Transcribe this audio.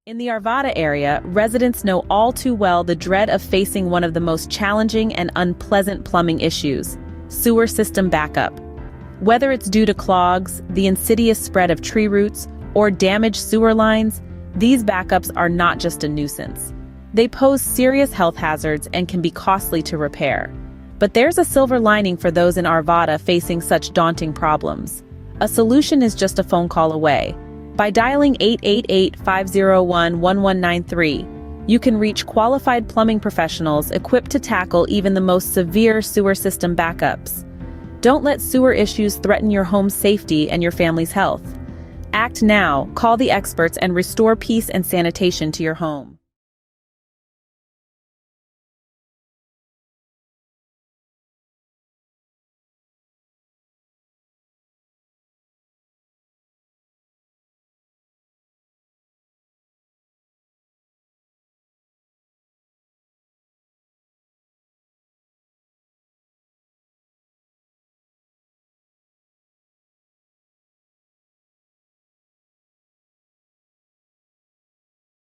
In the Arvada area, residents know all too well the dread of facing one of the most challenging and unpleasant plumbing issues: sewer system backup. Whether it's due to clogs, the insidious spread of tree roots, or damaged sewer lines, these backups are not just a nuisance. They pose serious health hazards and can be costly to repair. But there's a silver lining for those in Arvada facing such daunting problems. A solution is just a phone call away. By dialing 888-501-1193, you can reach qualified plumbing professionals equipped to tackle even the most severe sewer system backups. Don't let sewer issues threaten your home's safety and your family's health. Act now, call the experts, and restore peace and sanitation to your home.